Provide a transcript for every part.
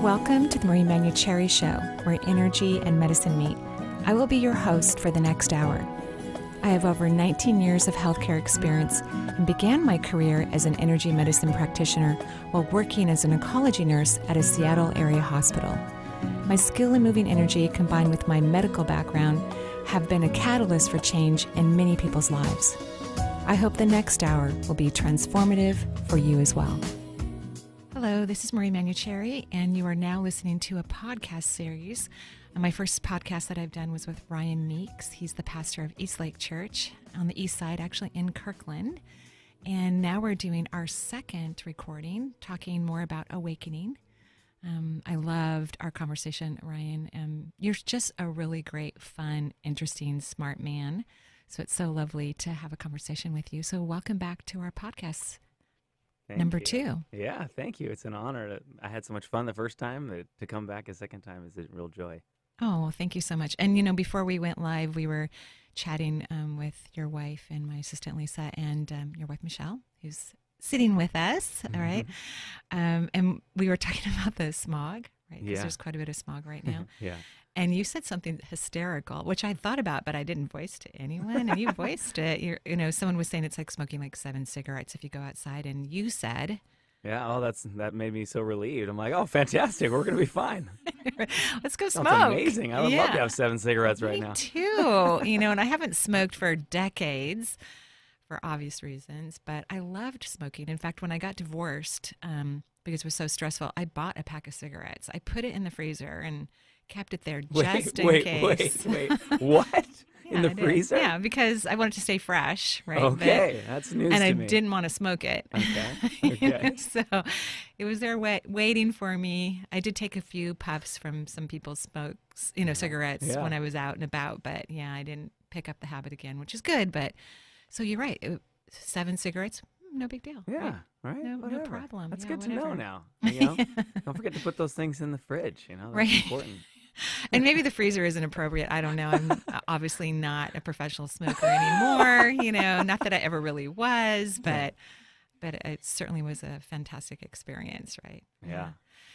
Welcome to the Manuchehri Show, where energy and medicine meet. I will be your host for the next hour. I have over 19 years of healthcare experience and began my career as an energy medicine practitioner while working as an oncology nurse at a Seattle area hospital. My skill in moving energy combined with my medical background have been a catalyst for change in many people's lives. I hope the next hour will be transformative for you as well. Hello, this is Manuchehri, and you are now listening to a podcast series. My first podcast that I've done was with Ryan Meeks. He's the pastor of Eastlake Church on the east side, actually in Kirkland. And now we're doing our second recording, talking more about awakening. I loved our conversation, Ryan. You're just a really great, fun, interesting, smart man. So it's so lovely to have a conversation with you. So welcome back to our podcast. Number 2. Yeah, thank you. It's an honor. I had so much fun the first time. To come back a second time is a real joy. Oh, well, thank you so much. And, you know, before we went live, we were chatting with your wife and my assistant, Lisa, and your wife, Michelle, who's sitting with us, all right? And we were talking about the smog, right? Because there's quite a bit of smog right now. Yeah. And you said something hysterical, which I thought about, but I didn't voice to anyone. And you voiced it. You know, someone was saying it's like smoking like 7 cigarettes if you go outside. And you said, yeah, oh, that made me so relieved. I'm like, oh, fantastic. We're going to be fine. Let's go smoke. That's amazing. I would love to have 7 cigarettes right now. Me too. You know, and I haven't smoked for decades for obvious reasons, but I loved smoking. In fact, when I got divorced, because it was so stressful, I bought a pack of cigarettes. I put it in the freezer and kept it there just in case. Wait. What? In the freezer? Yeah, because I wanted to stay fresh, right? Okay, that's news to me. And I didn't want to smoke it. Okay. So it was there waiting for me. I did take a few puffs from some people's smokes, cigarettes when I was out and about. But yeah, I didn't pick up the habit again, which is good. But so you're right. 7 cigarettes, no big deal. Yeah, right? No problem. That's yeah, good whatever. to know now. Don't forget to put those things in the fridge. That's important. And maybe the freezer isn't appropriate. I don't know. I'm obviously not a professional smoker anymore. Not that I ever really was, but it certainly was a fantastic experience, right? Yeah.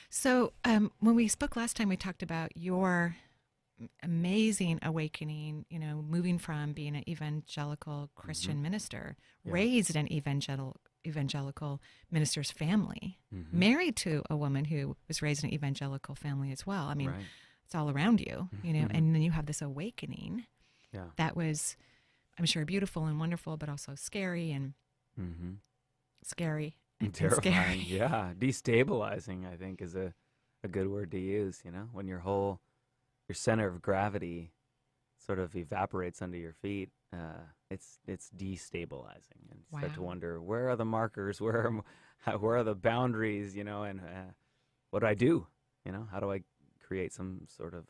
So when we spoke last time, we talked about your amazing awakening. Moving from being an evangelical Christian minister, raised in evangelical minister's family, married to a woman who was raised in an evangelical family as well. I mean. Right. It's all around you, and then you have this awakening that was, I'm sure, beautiful and wonderful, but also scary and scary and terrifying. Scary. Yeah, destabilizing, I think, is a good word to use. When your center of gravity sort of evaporates under your feet, it's destabilizing, and you start to wonder, where are the markers? Where are the boundaries? And what do I do? How do I create some sort of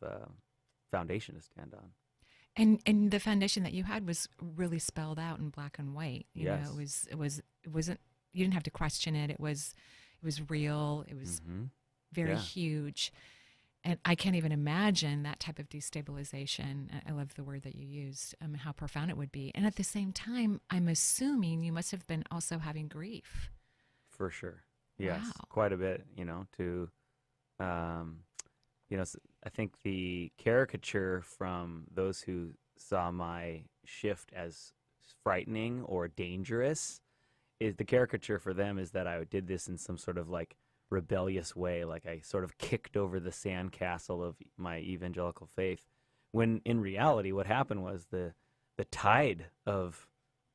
foundation to stand on? And the foundation that you had was really spelled out in black and white. It wasn't, you didn't have to question it. It was real. It was very huge. And I can't even imagine that type of destabilization. I love the word that you used, how profound it would be. And at the same time, I'm assuming you must have been also having grief. For sure. Yes. Wow. Quite a bit, I think the caricature from those who saw my shift as frightening or dangerous is the caricature for them is that I did this in some sort of like rebellious way, like I sort of kicked over the sandcastle of my evangelical faith, when in reality what happened was the tide of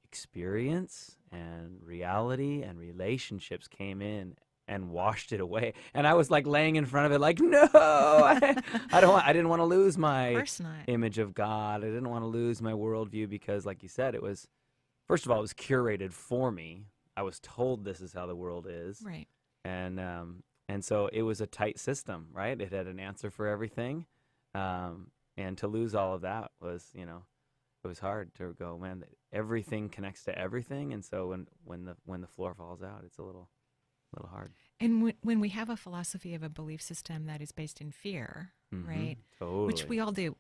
experience and reality and relationships came in and washed it away, and I was like laying in front of it, like, no, I didn't want to lose my image of God. I didn't want to lose my worldview because, like you said, it was, first of all, it was curated for me. I was told this is how the world is, right? And so it was a tight system, right? It had an answer for everything, and to lose all of that was, it was hard to go, man. Everything connects to everything, and so when the floor falls out, it's a little hard. And when we have a philosophy of a belief system that is based in fear, right? Totally. Which we all do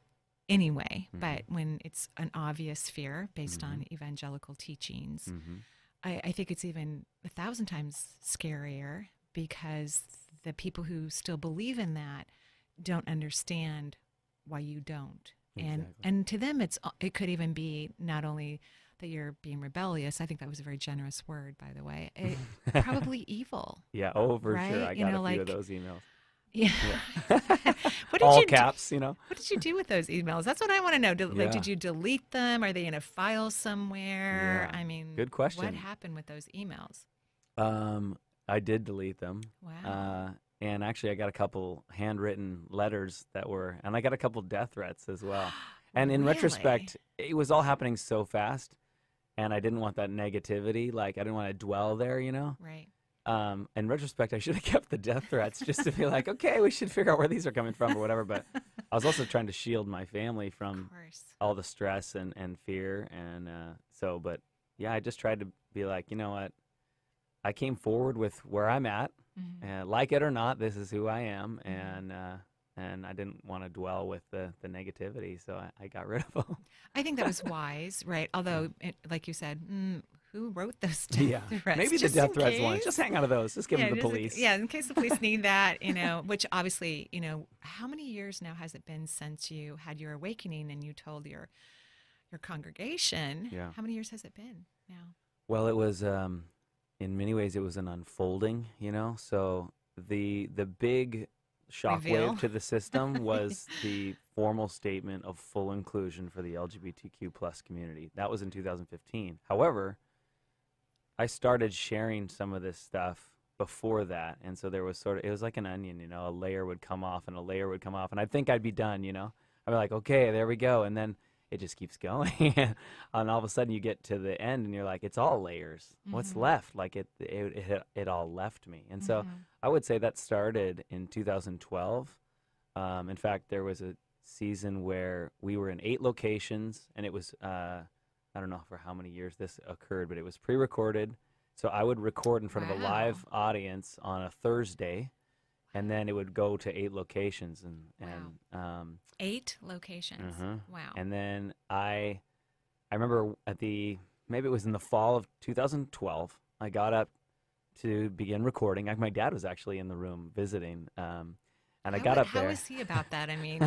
anyway, but when it's an obvious fear based on evangelical teachings, I think it's even 1,000 times scarier because the people who still believe in that don't understand why you don't. Exactly. And to them, it could even be not only that you're being rebellious. I think that was a very generous word, by the way. Probably evil. Yeah. Oh, for right? sure. I got a few of those emails. Yeah. What did All you caps, you know. What did you do with those emails? That's what I want to know. Yeah. Did you delete them? Are they in a file somewhere? Yeah. I mean, good question. What happened with those emails? I did delete them. Wow. And actually, I got a couple handwritten letters and I got a couple death threats as well. And in retrospect, it was all happening so fast, and I didn't want that negativity. Like, I didn't want to dwell there, you know? Right. In retrospect, I should have kept the death threats just to be like, okay, we should figure out where these are coming from or whatever. But I was also trying to shield my family from all the stress and fear. And but yeah, I just tried to be like, you know what? I came forward with where I'm at. And like it or not, this is who I am. And I didn't want to dwell with the negativity, so I got rid of them. I think that was wise, right? Although, like you said, who wrote those death threats? Maybe the death threats ones. Just hang on to those. Just give them to the police. In case the police need that, which obviously, how many years now has it been since you had your awakening and you told your congregation? Yeah. How many years has it been now? Well, it was, in many ways, it was an unfolding, So the big shockwave to the system was the formal statement of full inclusion for the LGBTQ plus community. That was in 2015. However, I started sharing some of this stuff before that, and so there was it was like an onion, a layer would come off and a layer would come off, and I'd think I'd be done, I'd be like, okay, there we go, and then it just keeps going, and all of a sudden you get to the end, and you're like, it's all layers. What's left? Like it all left me, and so I would say that started in 2012. In fact, there was a season where we were in 8 locations, and it was I don't know for how many years this occurred, but it was pre-recorded. So I would record in front of a live audience on a Thursday, and then it would go to 8 locations. And 8 locations. Wow. And then I remember maybe it was in the fall of 2012, I got up to begin recording. My dad was actually in the room visiting, and I got up there. How was he about that? I mean,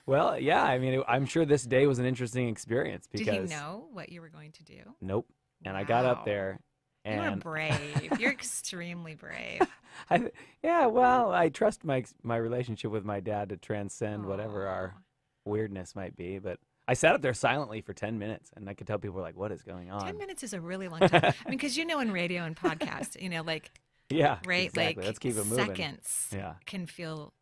well, yeah. I mean, I'm sure this day was an interesting experience because. Did he know what you were going to do? Nope. And I got up there, and you were brave. You're extremely brave. Well, I trust my relationship with my dad to transcend whatever our weirdness might be, but. I sat up there silently for 10 minutes, and I could tell people were like, what is going on? 10 minutes is a really long time. I mean, because in radio and podcasts, yeah, right? Exactly. Like let's keep it moving. Seconds can feel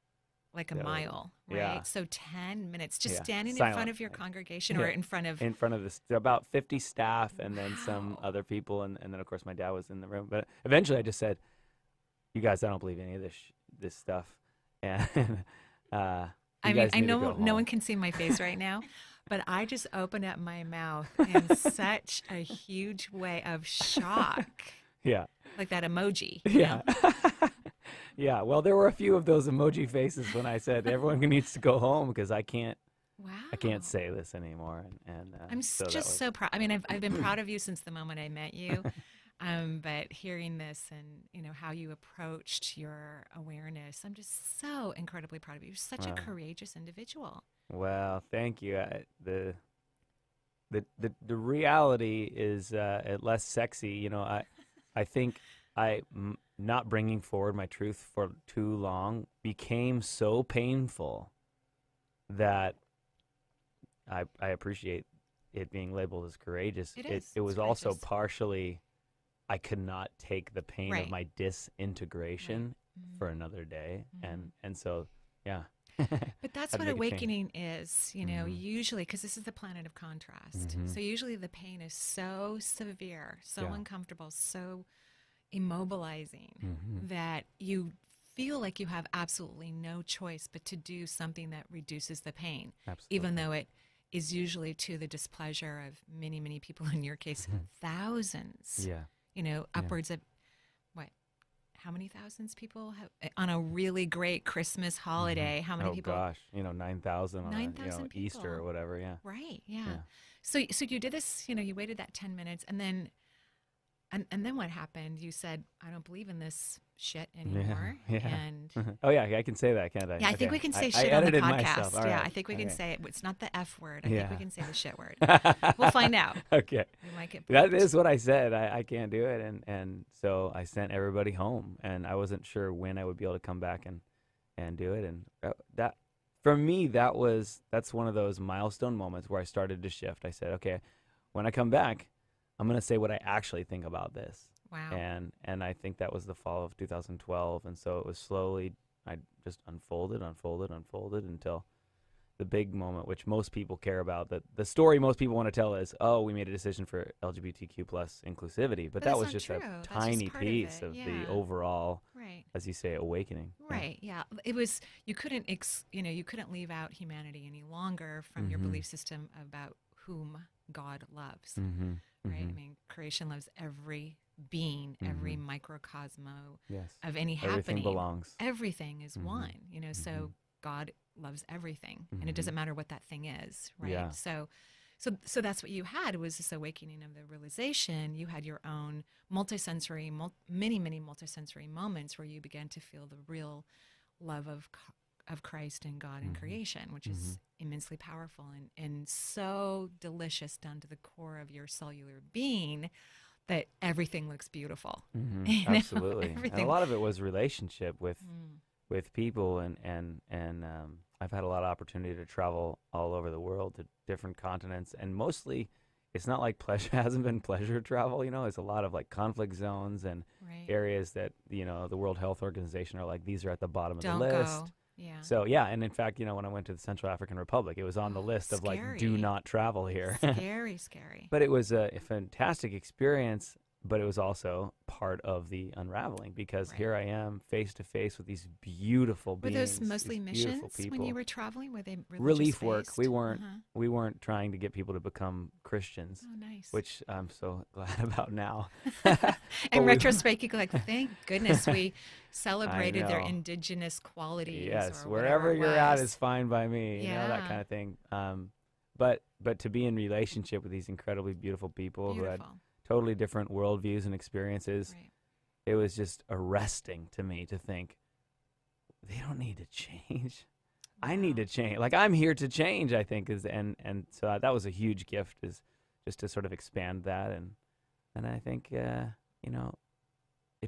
like a mile, right? Yeah. So 10 minutes, just standing in front of your congregation or in front of about 50 staff and then some other people, and then of course my dad was in the room. But eventually I just said, you guys, I don't believe any of this stuff. And I know no one can see my face right now. But I just opened up my mouth in such a huge way of shock. Yeah. Like that emoji. Yeah. Yeah. Well, there were a few of those emoji faces when I said everyone needs to go home because I can't say this anymore. And I'm so proud. I mean, I've been proud of you since the moment I met you. But hearing this and, how you approached your awareness, I'm just so incredibly proud of you. You're such a courageous individual. Well, thank you. The reality is less sexy. I think not bringing forward my truth for too long became so painful that I appreciate it being labeled as courageous. It was also partially I could not take the pain of my disintegration for another day, and so yeah. But that's what awakening is, usually, because this is the planet of contrast. So usually the pain is so severe, so uncomfortable, so immobilizing that you feel like you have absolutely no choice but to do something that reduces the pain, even though it is usually to the displeasure of many, many people, in your case, thousands. Yeah. Upwards of how many thousands people have on a really great Christmas holiday? How many people? Oh gosh, 9,000 on Easter or whatever. Yeah. Right. Yeah. So you did this. You waited that 10 minutes, and then what happened? You said, "I don't believe in this shit anymore," and Oh yeah, I can say that, can't I? Yeah, I think Okay. we can say I shit on the edited podcast. myself. All Yeah, right. I think we can Okay. say it. It's not the F word. I Yeah. think we can say the shit word. We'll find out. Okay. We might get That booked. is what I said. I can't do it, and so I sent everybody home, and I wasn't sure when I would be able to come back and do it, and that for me that's one of those milestone moments where I started to shift. I said, okay, when I come back, I'm gonna say what I actually think about this. Wow. And I think that was the fall of 2012, and so it was slowly I just unfolded until the big moment, which most people care about. That the story most people want to tell is, oh, we made a decision for LGBTQ plus inclusivity, but that that's was not just true. a That's just tiny part of piece it. of Yeah. the overall, Right. as you say, awakening. Right. Yeah. It was. You couldn't. You couldn't leave out humanity any longer from your belief system about whom God loves. Mm-hmm. Right. I mean, creation loves every being, every microcosmo Yes. of any Everything happening. belongs. Everything is one. So God loves everything, and it doesn't matter what that thing is. Right. Yeah. So that's what you had, was this awakening of the realization. You had your own multisensory, many multisensory moments where you began to feel the real love of Christ and God and creation, which is immensely powerful and so delicious down to the core of your cellular being that everything looks beautiful. You know? Absolutely. And a lot of it was relationship with people, and I've had a lot of opportunity to travel all over the world to different continents, and mostly it's not like pleasure hasn't been pleasure travel. It's a lot of like conflict zones and areas that the World Health Organization are like, these are at the bottom of the list. Go. Yeah. So yeah, and in fact, when I went to the Central African Republic, it was on the list of like, do not travel here. Scary. But it was a fantastic experience. But it was also part of the unraveling, because here I am face to face with these beautiful beings. Were those mostly these beautiful missions people. when you were traveling? Were they relief work? based? We weren't trying to get people to become Christians. Oh, nice. Which I'm so glad about now. In retrospect, you go like, thank goodness we celebrated their know. indigenous qualities. Yes, or wherever whatever it you're at was. is fine by me. That Yeah. kind of thing. But to be in relationship with these incredibly beautiful people who had totally different worldviews and experiences, it was just arresting to me to think, they don't need to change. I need to change. Like, I'm here to change, I think, and so that was a huge gift, is just to sort of expand that, and I think it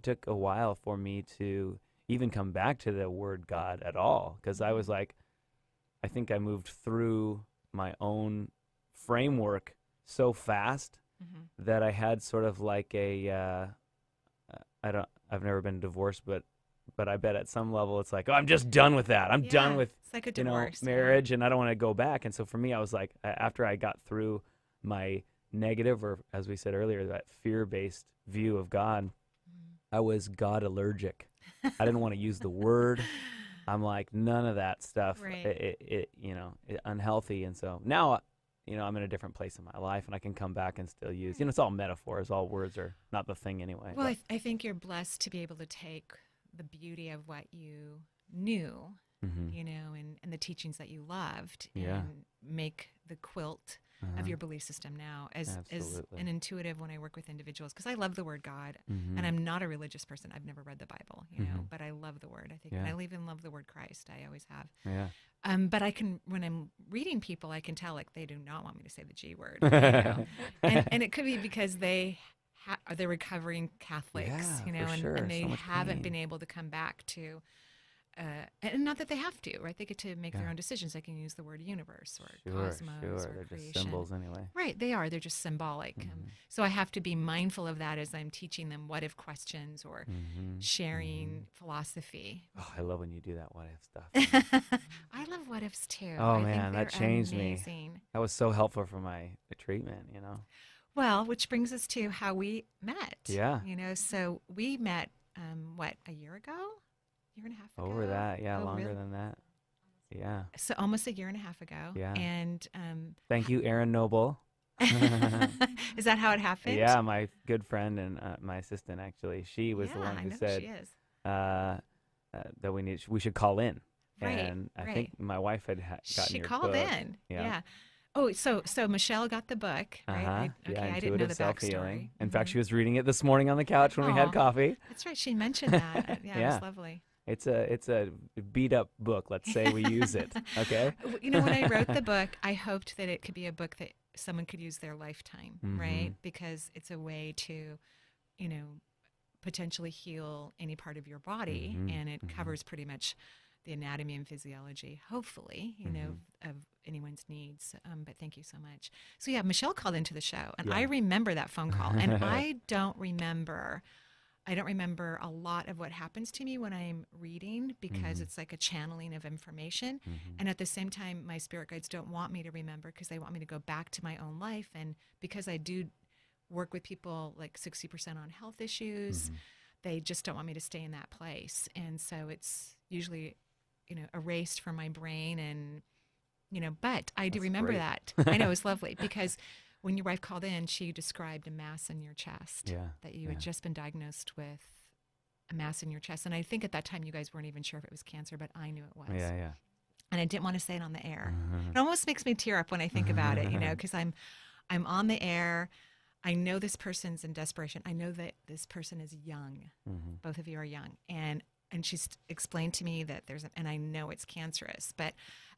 took a while for me to even come back to the word God at all, because I was like, I think I moved through my own framework so fast that I had sort of like I've never been divorced, but I bet at some level it's like, oh, I'm just done with that. I'm done with it's like a divorce, marriage, and I don't want to go back. And so for me, I was like, after I got through my negative, or as we said earlier, that fear-based view of God, I was God allergic. I didn't want to use the word. I'm like, none of that stuff. It unhealthy. And so now, I'm in a different place in my life, and I can come back and still use, it's all metaphors. All words are not the thing anyway. Well, I think you're blessed to be able to take the beauty of what you knew, and the teachings that you loved, and make the quilt of your belief system now as an intuitive when I work with individuals, because I love the word God, and I'm not a religious person. I've never read the Bible, but I love the word. I think, and I even love the word Christ. I always have. Yeah. But I can, when I'm reading people, I can tell like they do not want me to say the G word, and it could be because they're recovering Catholics, and they haven't been able to come back to. And not that they have to, right? They get to make their own decisions. They can use the word universe or cosmos or They're creation. just symbols anyway. Right, they are. They're just symbolic. So I have to be mindful of that as I'm teaching them what if questions or sharing philosophy. Oh, I love when you do that what if stuff. I love what ifs too. Oh, I man, think that they're changed amazing. me. That was so helpful for my treatment, Well, which brings us to how we met. Yeah. So we met, a year ago? Year and a half ago? Over that, longer really? than that. Yeah. So almost a year and a half ago. Yeah. And thank you, Aaron Noble. Is that how it happened? Yeah, my good friend and my assistant, actually. She was the one who said that we should call in. Right, and I think my wife had gotten she your called book. in. Yeah. Oh, so Michelle got the book, right? I didn't know the backstory. In fact, she was reading it this morning on the couch when we had coffee. That's right. She mentioned that. Yeah, it was lovely. It's a beat up book. Let's say we use it. Okay. You know, when I wrote the book, I hoped that it could be a book that someone could use their lifetime, right? Because it's a way to, you know, potentially heal any part of your body, and it covers pretty much the anatomy and physiology, hopefully, you know, of anyone's needs. But thank you so much. So yeah, Michelle called into the show, and I remember that phone call, and I don't remember a lot of what happens to me when I'm reading, because it's like a channeling of information. And at the same time, my spirit guides don't want me to remember, because they want me to go back to my own life. And because I do work with people like 60% on health issues, they just don't want me to stay in that place. And so it's usually, you know, erased from my brain. And, you know, but I do remember that. I know, it was lovely, because when your wife called in, she described a mass in your chest, that you had just been diagnosed with a mass in your chest. And I think at that time you guys weren't even sure if it was cancer, but I knew it was. Yeah. And I didn't want to say it on the air. It almost makes me tear up when I think about it, you know, because I'm on the air. I know this person's in desperation. I know that this person is young. Both of you are young. And she's explained to me that and I know it's cancerous. But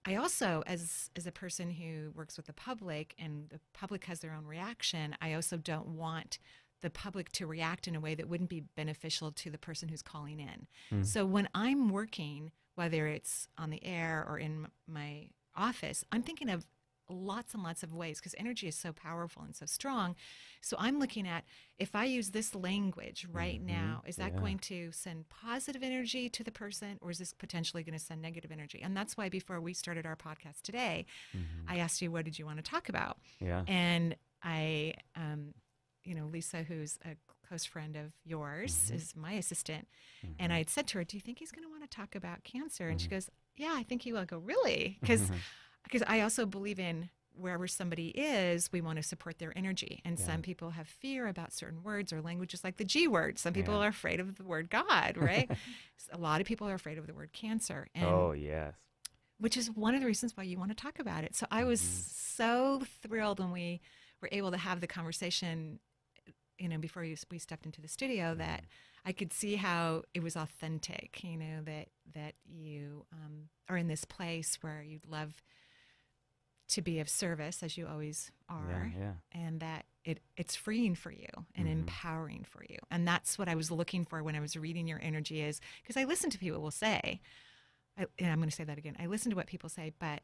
I also, as a person who works with the public, and the public has their own reaction, I also don't want the public to react in a way that wouldn't be beneficial to the person who's calling in. So when I'm working, whether it's on the air or in my office, I'm thinking of lots and lots of ways, because energy is so powerful and so strong. So I'm looking at, if I use this language right now, is that going to send positive energy to the person, or is this potentially going to send negative energy? And that's why before we started our podcast today, I asked you, what did you want to talk about? And I, you know, Lisa, who's a close friend of yours, is my assistant. And I had said to her, do you think he's going to want to talk about cancer? And she goes, yeah, I think he will. I go, really? Because I also believe in, wherever somebody is, we want to support their energy. And some people have fear about certain words or languages, like the G word. Some people are afraid of the word God, right? A lot of people are afraid of the word cancer. And, which is one of the reasons why you want to talk about it. So I was so thrilled when we were able to have the conversation, you know, before we stepped into the studio, that I could see how it was authentic, you know, that you are in this place where you'd love to be of service, as you always are, and that it's freeing for you and empowering for you. And that's what I was looking for when I was reading your energy, is because I listen to people will say, and I'm going to say that again, I listen to what people say, but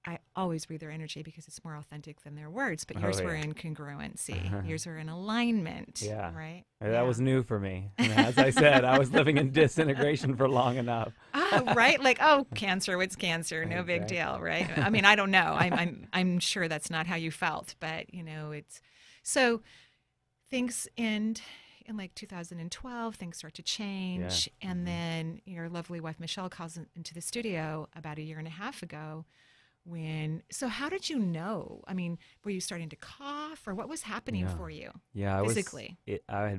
I always read their energy because it's more authentic than their words. But yours were in congruency. Yours were in alignment. Right? That was new for me. And as I said, I was living in disintegration for long enough. Right? Like, cancer, what's cancer? No big deal, right? I mean, I don't know. I'm sure that's not how you felt, but you know, it's so things end in like 2012, things start to change. And then your lovely wife, Michelle, calls into the studio about a year and a half ago. So how did you know? I mean, were you starting to cough, or what was happening for you physically? I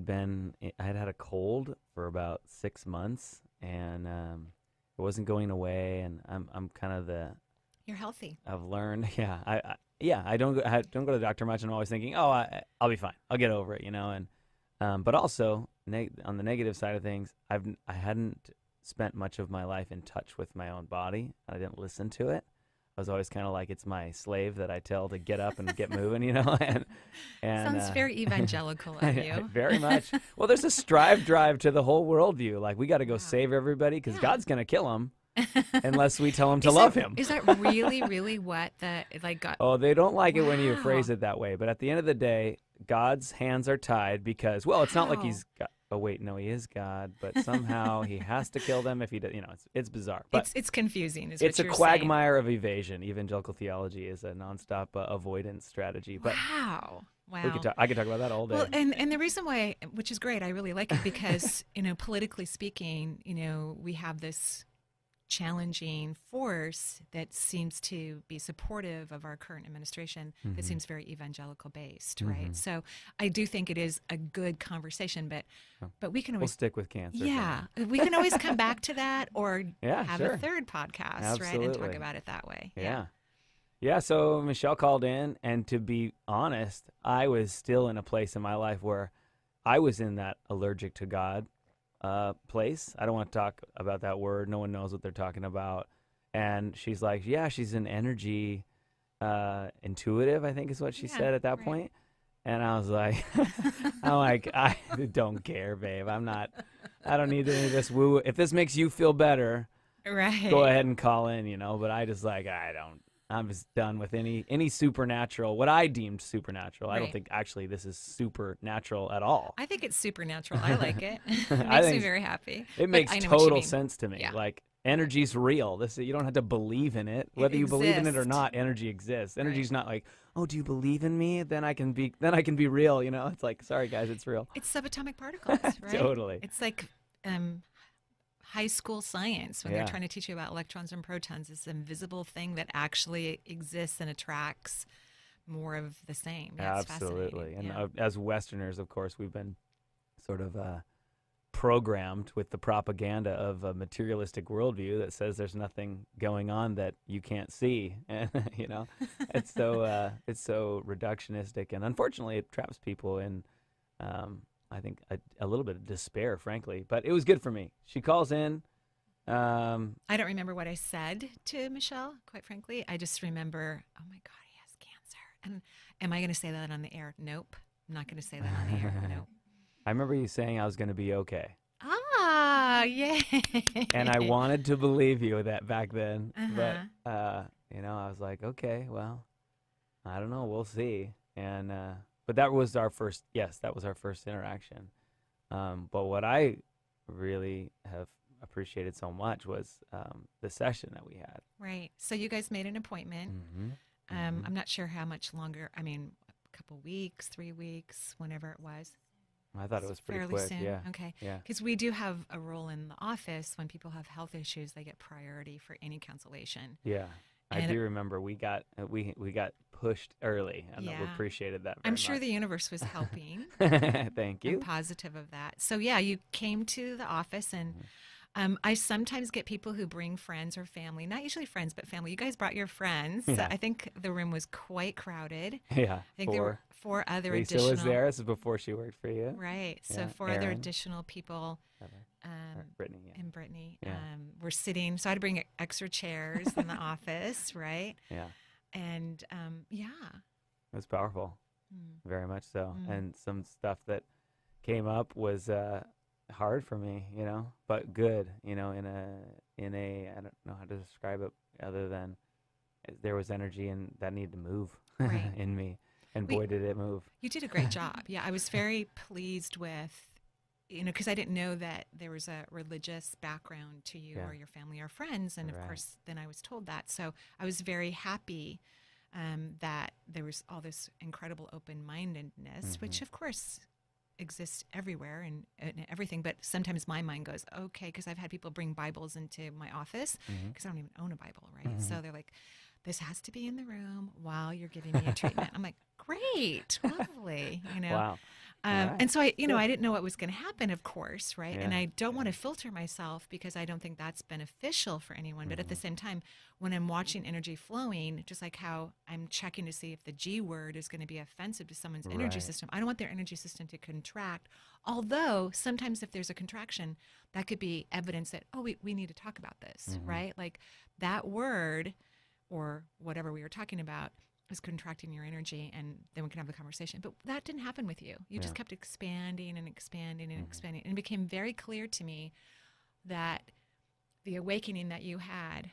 had had a cold for about 6 months, and it wasn't going away. And I'm kind of You're healthy. I've learned, I don't go to the doctor much. I'm always thinking, I'll be fine. I'll get over it, you know. And but also on the negative side of things, I hadn't spent much of my life in touch with my own body. I didn't listen to it. I was always kind of like, it's my slave that I tell to get up and get moving, you know. And sounds very evangelical of you. Very much. Well, there's a drive to the whole worldview. Like, we got to go save everybody, because God's going to kill them unless we tell them to love him. Is that really, really what God? Oh, they don't like it when you phrase it that way. But at the end of the day, God's hands are tied, because, well, it's not like he's got. Oh wait, no, he is God, but somehow he has to kill them if he does. You know, it's bizarre. But it's confusing. It's a quagmire of evasion. Evangelical theology is a nonstop avoidance strategy. But wow. I could talk about that all day. Well, and the reason why, which is great, I really like it, because you know, politically speaking, you know, we have this challenging force that seems to be supportive of our current administration, that seems very evangelical based, right? So I do think it is a good conversation, but we can always stick with cancer. Yeah, we can always come back to that, or have a third podcast, Absolutely. right, and talk about it that way. Yeah. So Michelle called in, and to be honest, I was still in a place in my life where I was in that allergic to God place. I don't want to talk about that word. No one knows what they're talking about. And she's like, yeah, she's an energy intuitive, I think is what she said at that point. And I was like, I don't care, babe. I don't need any of this woo. If this makes you feel better, go ahead and call in, you know. But I just like, I'm just done with any supernatural, what I deemed supernatural. I don't think actually this is supernatural at all. I think it's supernatural. I like it. It makes me very happy. It makes total sense to me. Yeah. Like, energy's real. You don't have to believe in it. Whether you believe in it or not, energy exists. Energy's not like, oh, do you believe in me? Then I can be real, you know? It's like, sorry guys, it's real. It's subatomic particles, right? Totally. It's like high school science when they're trying to teach you about electrons and protons. It's an invisible thing that actually exists and attracts more of the same. Yeah, absolutely. And as Westerners, of course, we've been sort of programmed with the propaganda of a materialistic worldview that says there's nothing going on that you can't see, and you know, it's so reductionistic, and unfortunately, it traps people in, I think, a little bit of despair, frankly. But it was good for me. She calls in. I don't remember what I said to Michelle, quite frankly. I just remember, oh my God, he has cancer. And am I going to say that on the air? Nope. I'm not going to say that on the air. Nope. I remember you saying I was going to be okay. Ah, yay. And I wanted to believe you that back then. But, you know, I was like, okay, well, I don't know. We'll see. And, but that was our first interaction. But what I really have appreciated so much was the session that we had. Right. So you guys made an appointment. I'm not sure how much longer. I mean, a couple weeks, 3 weeks, whenever it was. I thought it was pretty fairly quick. soon. Yeah. Okay. Yeah. Because we do have a rule in the office when people have health issues, they get priority for any cancellation. Yeah. I do remember we got pushed early, and we appreciated that very I'm sure much. the universe was helping. Thank you. I'm positive of that. So yeah, you came to the office, and I sometimes get people who bring friends or family, not usually friends, but family. You guys brought your friends. Yeah. I think the room was quite crowded. Yeah. I think there were 4 other Lisa additional. was there. This is before she worked for you. Right. So Yeah. 4 other Aaron. additional people. Brittany. Yeah. And Brittany. Yeah. We're sitting. So I had to bring extra chairs in the office, right? Yeah. And It was powerful. Very much so. And some stuff that came up was hard for me, you know, but good, you know, in a I don't know how to describe it other than there was energy and that needed to move in me, and boy did it move. You did a great job. Yeah, I was very pleased with, you know, because I didn't know that there was a religious background to you or your family or friends, and of course then I was told that. So I was very happy that there was all this incredible open-mindedness, which of course exists everywhere and everything, but sometimes my mind goes, okay, because I've had people bring Bibles into my office because I don't even own a Bible, right? So they're like, this has to be in the room while you're giving me a treatment. I'm like, great, lovely, you know. Wow. And so I didn't know what was going to happen, of course, right? And I don't want to filter myself because I don't think that's beneficial for anyone. But at the same time, when I'm watching energy flowing, just like how I'm checking to see if the G word is going to be offensive to someone's energy system, I don't want their energy system to contract. Although sometimes if there's a contraction, that could be evidence that, oh, we need to talk about this, right? Like that word or whatever we were talking about is contracting your energy, and then we can have the conversation. But that didn't happen with you. You just kept expanding and expanding and expanding. And it became very clear to me that the awakening that you had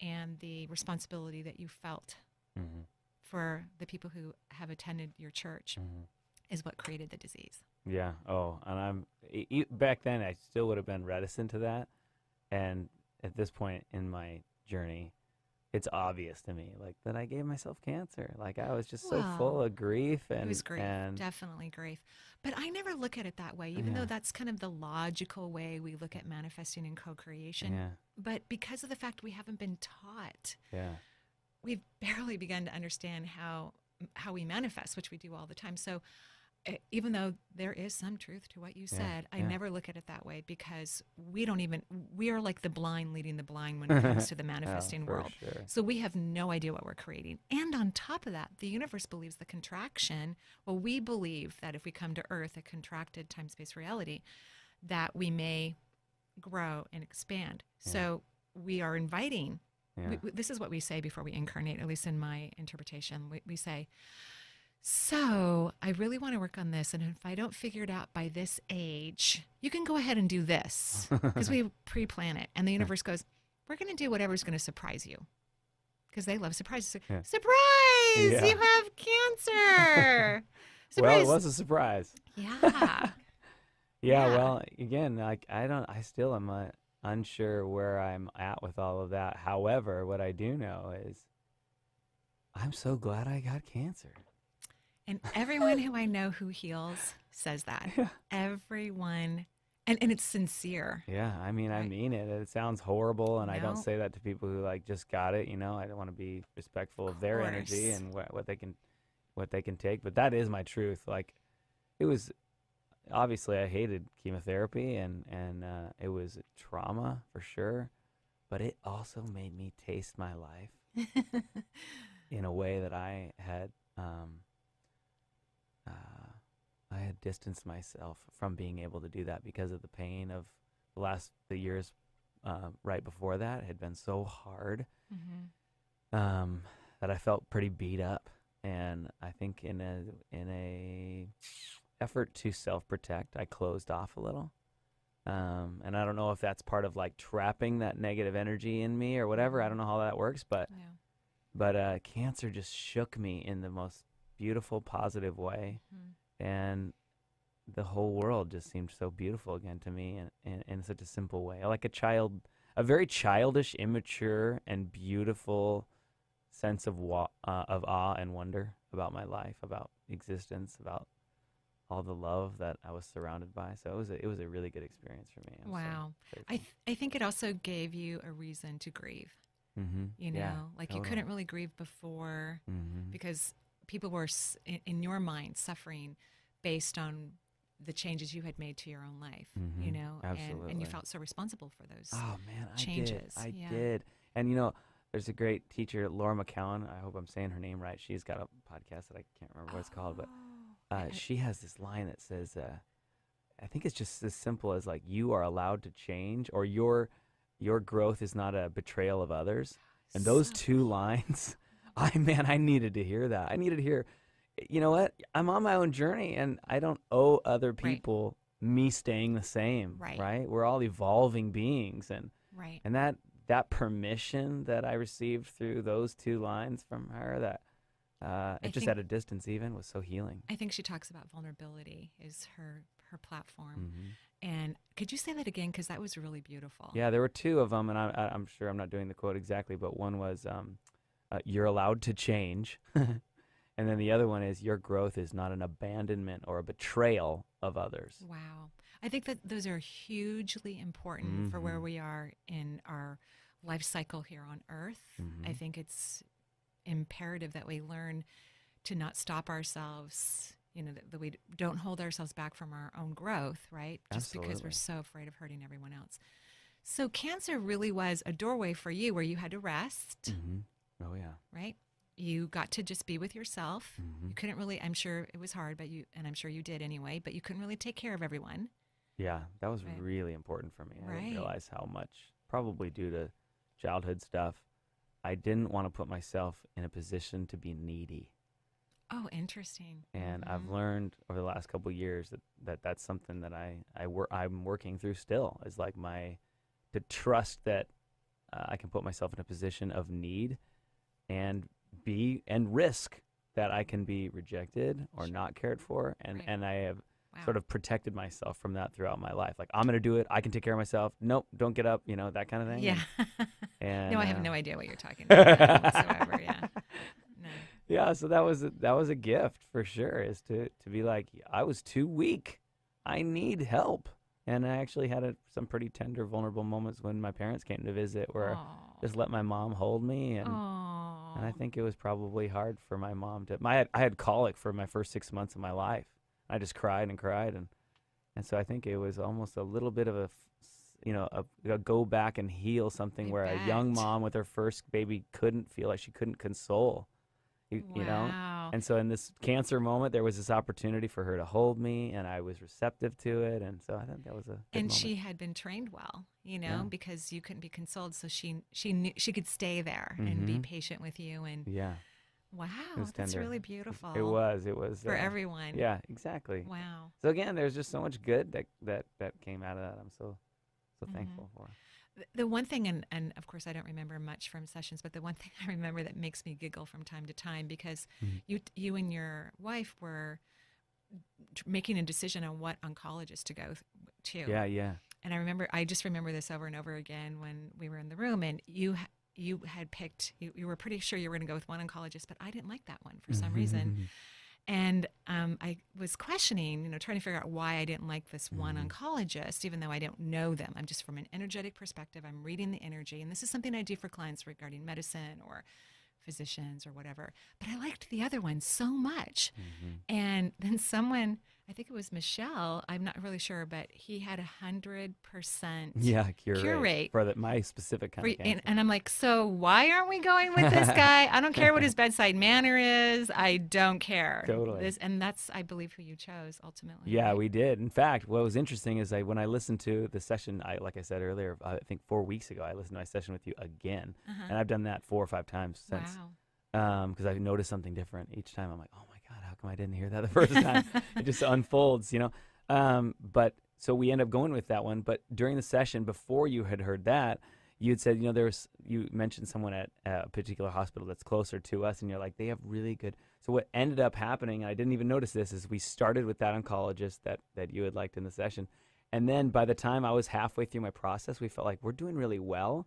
and the responsibility that you felt for the people who have attended your church is what created the disease. Yeah. Oh, and back then I still would have been reticent to that. And at this point in my journey, it's obvious to me, like, that I gave myself cancer. Like, I was just so full of grief. And it was grief, definitely grief. But I never look at it that way, even though that's kind of the logical way we look at manifesting and co-creation. Yeah. But because of the fact we haven't been taught, we've barely begun to understand how we manifest, which we do all the time. So even though there is some truth to what you said, I never look at it that way because we are like the blind leading the blind when it comes to the manifesting world. Sure. So we have no idea what we're creating. And on top of that, the universe believes the contraction. Well, we believe that if we come to Earth, a contracted time-space reality, that we may grow and expand. Yeah. So we are inviting, Yeah. this is what we say before we incarnate, at least in my interpretation. We say, so I really want to work on this. And if I don't figure it out by this age, you can go ahead and do this, because we pre-plan it. And the universe goes, we're going to do whatever's going to surprise you, because they love surprises. Yeah. Surprise! Yeah. You have cancer. Surprise. Well, it was a surprise. Yeah. Yeah, Yeah. well, again, like I still am unsure where I'm at with all of that. However, what I do know is I'm so glad I got cancer. And everyone who I know who heals says that. Yeah. Everyone. And it's sincere. Yeah, I mean, I Right. mean it. It sounds horrible, and I don't No. say that to people who like just got it. I don't want to be respectful of their energy Course. and what they can take. But that is my truth. Like, it was obviously I hated chemotherapy, and it was trauma for sure. But it also made me taste my life in a way that I had distanced myself from being able to do that because of the pain of the years right before that had been so hard that I felt pretty beat up. And I think in a effort to self-protect, I closed off a little. And I don't know if that's part of like trapping that negative energy in me or whatever. I don't know how that works, but cancer just shook me in the most beautiful, positive way. And the whole world just seemed so beautiful again to me in such a simple way. Like a very childish, immature, and beautiful sense of awe and wonder about my life, about existence, about all the love that I was surrounded by. So it was a really good experience for me. Wow. So I think it also gave you a reason to grieve. You know, Yeah, like totally. you couldn't really grieve before because people were in your mind suffering based on the changes you had made to your own life, you know, and you Absolutely. felt so responsible for those Oh man, changes. I did. And there's a great teacher, Laura McCowan. I hope I'm saying her name right. She's got a podcast that I can't remember what it's called, but she has this line that says, I think it's just as simple as like, you are allowed to change, or your growth is not a betrayal of others. And those two lines, I needed to hear that. I needed to hear, you know what? I'm on my own journey, and I don't owe other people me staying the same. Right? We're all evolving beings, and that permission that I received through those two lines from her, that it just at a distance even was so healing. I think she talks about vulnerability is her platform. And could you say that again? Because that was really beautiful. Yeah, there were two of them, and I'm sure I'm not doing the quote exactly, but one was, you're allowed to change. And then the other one is, your growth is not an abandonment or a betrayal of others. Wow. I think that those are hugely important for where we are in our life cycle here on Earth. I think it's imperative that we learn to not stop ourselves, that we don't hold ourselves back from our own growth, right? Just because we're so afraid of hurting everyone else. So cancer really was a doorway for you where you had to rest. Oh, yeah. Right? You got to just be with yourself. You couldn't really, I'm sure it was hard, and I'm sure you did anyway, but you couldn't really take care of everyone. Yeah, that was really important for me. I didn't realize how much, probably due to childhood stuff, I didn't want to put myself in a position to be needy. Oh, interesting. And I've learned over the last couple of years that's something that I'm working through still, is like to trust that I can put myself in a position of need and risk that I can be rejected or not cared for. And I have sort of protected myself from that throughout my life. Like, I'm going to do it. I can take care of myself. Nope, don't get up, that kind of thing. Yeah. And no, I have no idea what you're talking about whatsoever. Yeah. No. Yeah, so that was a gift for sure, is to be like, I was too weak. I need help. And I actually had some pretty tender, vulnerable moments when my parents came to visit, where I just let my mom hold me, and I think it was probably hard for my mom to. I had colic for my first 6 months of my life. I just cried and cried, and so I think it was almost a little bit of a go back and heal something where a young mom with her first baby couldn't feel like she couldn't console. You know, And so in this cancer moment, there was this opportunity for her to hold me, and I was receptive to it. And so I think that was a good moment. She had been trained well, because you couldn't be consoled, so she knew she could stay there and be patient with you. And wow, that's really beautiful. It was for everyone. Yeah, exactly. Wow. So again, there's just so much good that came out of that. I'm so thankful for. The one thing, and of course I don't remember much from sessions, but the one thing I remember that makes me giggle from time to time, because you and your wife were making a decision on what oncologist to go to. Yeah. And I just remember this over and over again when we were in the room, and you had picked, you were pretty sure you were going to go with one oncologist, but I didn't like that one for some reason. And I was questioning, trying to figure out why I didn't like this one oncologist, even though I don't know them. I'm just from an energetic perspective. I'm reading the energy. And this is something I do for clients regarding medicine or physicians or whatever. But I liked the other one so much. And then someone, I think it was Michelle, I'm not really sure, but he had 100% cure rate for my specific kind of cancer. And I'm like, so why aren't we going with this guy? I don't care what his bedside manner is. I don't care. Totally. And that's, I believe, who you chose ultimately. Yeah, right? we did. In fact, what was interesting is when I listened to the session, like I said earlier, I think 4 weeks ago, I listened to my session with you again. And I've done that 4 or 5 times since. Wow. Because I've noticed something different each time. I'm like, oh my God, how come I didn't hear that the first time? It just unfolds, But so we end up going with that one. But during the session, before you had heard that, you had said, you mentioned someone at a particular hospital that's closer to us, and you're like, they have really good. So what ended up happening, I didn't even notice this, is we started with that oncologist that you had liked in the session. And then by the time I was halfway through my process, we felt like we're doing really well.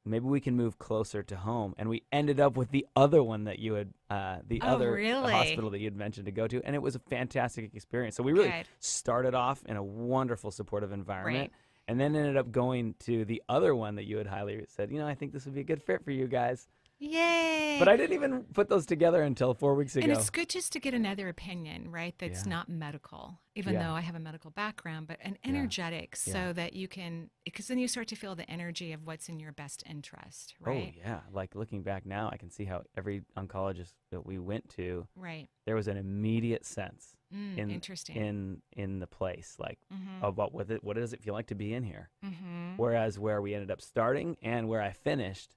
Maybe we can move closer to home. And we ended up with the other one that you had, other hospital that you had mentioned to go to. And it was a fantastic experience. So we really started off in a wonderful supportive environment. Right. And then ended up going to the other one that you had highly said, I think this would be a good fit for you guys. Yay. But I didn't even put those together until 4 weeks ago. And it's good just to get another opinion, right? That's not medical, even though I have a medical background, but an energetic, so that you can, because then you start to feel the energy of what's in your best interest, right? Oh, yeah. Like looking back now, I can see how every oncologist that we went to, there was an immediate sense interesting. in the place, like about what does it feel like to be in here? Whereas where we ended up starting and where I finished,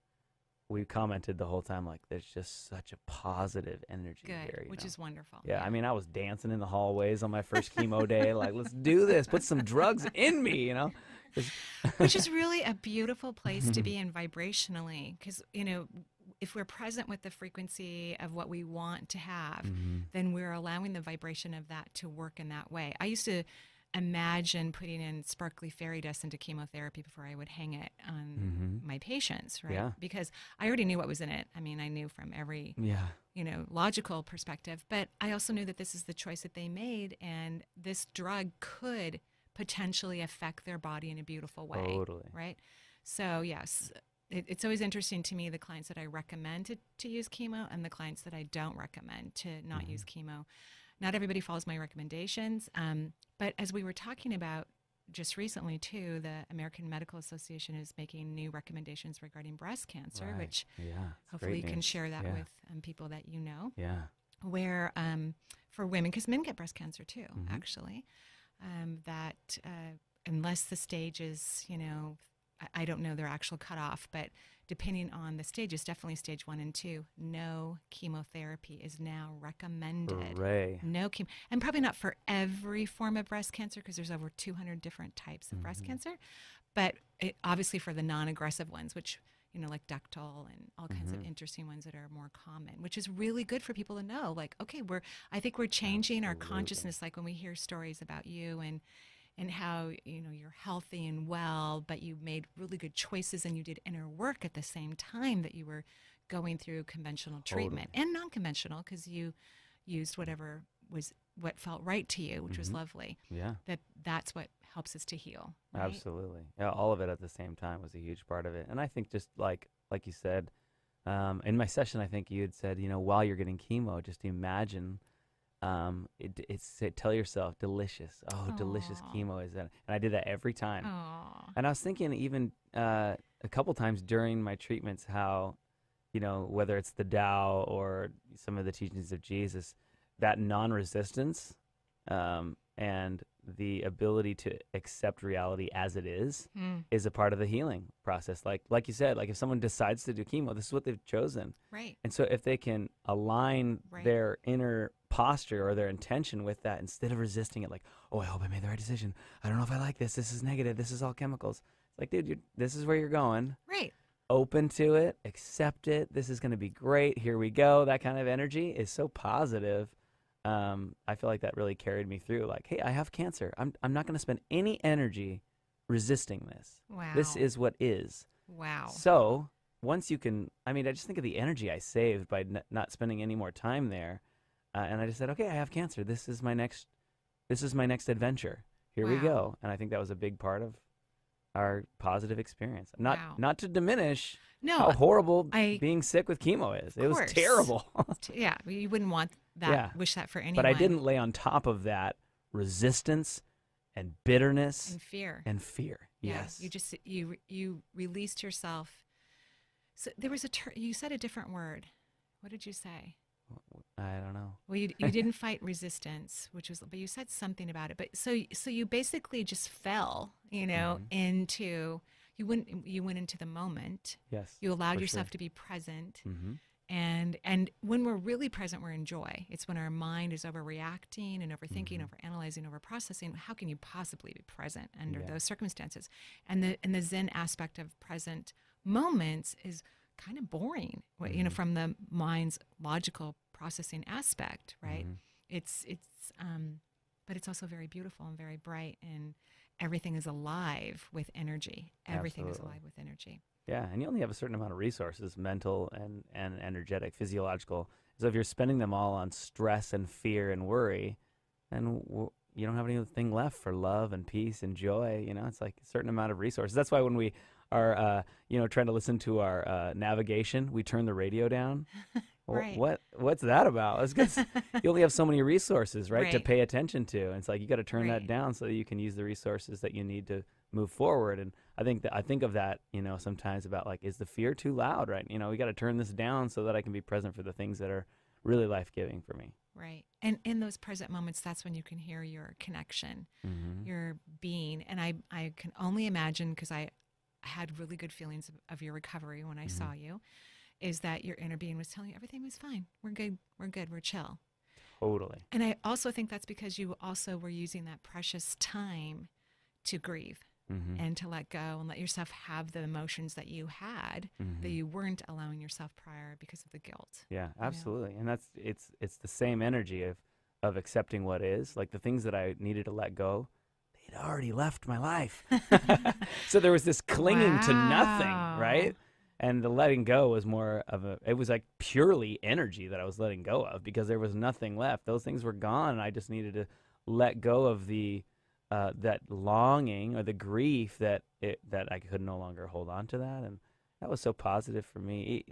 we commented the whole time, like, there's just such a positive energy here. Which is wonderful. Yeah, I mean, I was dancing in the hallways on my first chemo day, like, let's do this, put some drugs in me, Which is really a beautiful place to be in vibrationally, because, if we're present with the frequency of what we want to have, then we're allowing the vibration of that to work in that way. I used to imagine putting in sparkly fairy dust into chemotherapy before I would hang it on my patients, right? Yeah. Because I already knew what was in it. I mean, I knew from every, logical perspective, but I also knew that this is the choice that they made, and this drug could potentially affect their body in a beautiful way. Totally. Right? So, yes, it's always interesting to me, the clients that I recommend to use chemo and the clients that I don't recommend to not use chemo. Not everybody follows my recommendations, but as we were talking about just recently, too, the American Medical Association is making new recommendations regarding breast cancer, which hopefully you can share that with people that you know. Yeah. Where for women, because men get breast cancer too, actually, that unless the stage is, I don't know their actual cutoff, but depending on the stages, definitely stage 1 and 2, no chemotherapy is now recommended. Hooray. No chemo, and probably not for every form of breast cancer, because there's over 200 different types of breast cancer, but obviously for the non-aggressive ones, which like ductal and all kinds of interesting ones that are more common, which is really good for people to know. Like, okay, I think we're changing our consciousness. Like when we hear stories about you and how, you're healthy and well, but you made really good choices and you did inner work at the same time that you were going through conventional treatment and non-conventional, because you used what felt right to you, which was lovely. Yeah. That's what helps us to heal. Right? Absolutely. Yeah, all of it at the same time was a huge part of it. And I think just like you said, in my session, I think you had said, while you're getting chemo, just imagine, tell yourself delicious. Oh, Aww. Delicious chemo is that. And I did that every time. Aww. And I was thinking even a couple times during my treatments how, whether it's the Tao or some of the teachings of Jesus, that non-resistance and the ability to accept reality as it is a part of the healing process. Like you said, like if someone decides to do chemo, this is what they've chosen. Right. And so if they can align their inner posture or their intention with that instead of resisting it, like, oh, I hope I made the right decision. I don't know if I like this. This is negative. This is all chemicals. It's like, dude, this is where you're going. Right. Open to it. Accept it. This is going to be great. Here we go. That kind of energy is so positive. I feel like that really carried me through. Like, hey, I have cancer. I'm not going to spend any energy resisting this. Wow. This is what is. Wow. So once you can, I just think of the energy I saved by not spending any more time there. And I just said, okay, I have cancer. This is my next adventure. Here we go. And I think that was a big part of our positive experience. Not to diminish how horrible being sick with chemo is. It was terrible. Yeah, you wouldn't want that. Yeah. Wish that for anyone. But I didn't lay on top of that resistance and bitterness and fear. Yeah, yes. You just you released yourself. So there was you said a different word. What did you say? I don't know. Well, you didn't fight resistance, but you said something about it. But so you basically just fell, into you went into the moment. Yes. You allowed yourself to be present. Mm-hmm. And when we're really present, we're in joy. It's when our mind is overreacting and overthinking, overanalyzing, overprocessing. How can you possibly be present under those circumstances? And the Zen aspect of present moments is kind of boring, from the mind's logical processing aspect, right? But it's also very beautiful and very bright, and everything is alive with energy. Everything is alive with energy. Yeah, and you only have a certain amount of resources, mental and energetic, physiological. So if you're spending them all on stress and fear and worry, then you don't have anything left for love and peace and joy. It's like a certain amount of resources. That's why when we are, trying to listen to our navigation, we turn the radio down. Right. What's that about? It's because you only have so many resources, right, to pay attention to. And it's like you got to turn that down so that you can use the resources that you need to move forward. And I think of that, sometimes about like, is the fear too loud, right? We got to turn this down so that I can be present for the things that are really life-giving for me. Right. And in those present moments, that's when you can hear your connection, your being. And I can only imagine, because I had really good feelings of your recovery when I saw you, is that your inner being was telling you everything was fine. We're good. We're chill. Totally. And I also think that's because you also were using that precious time to grieve and to let go and let yourself have the emotions that you had that you weren't allowing yourself prior because of the guilt. Yeah, absolutely. And that's it's the same energy of accepting what is. Like the things that I needed to let go, they'd already left my life. So there was this clinging to nothing, right? And the letting go was more of it was like purely energy that I was letting go of, because there was nothing left. Those things were gone, and I just needed to let go of that longing or the grief that I could no longer hold on to that. And that was so positive for me.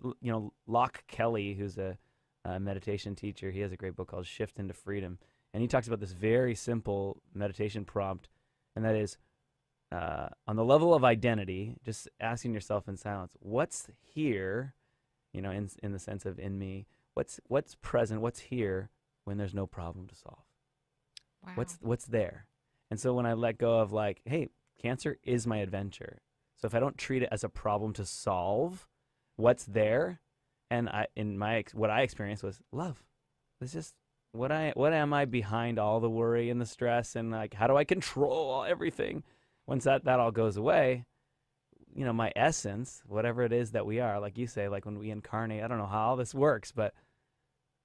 Locke Kelly, who's a meditation teacher, he has a great book called Shift into Freedom. And he talks about this very simple meditation prompt, and that is, on the level of identity, just asking yourself in silence, what's here, in the sense of in me, what's present, what's here when there's no problem to solve? Wow. What's there? And so when I let go of like, hey, cancer is my adventure. So if I don't treat it as a problem to solve, what's there? And what I experienced was love. It's just what am I behind all the worry and the stress, and like how do I control everything? Once that all goes away, my essence, whatever it is that we are, like you say, like when we incarnate, I don't know how all this works, but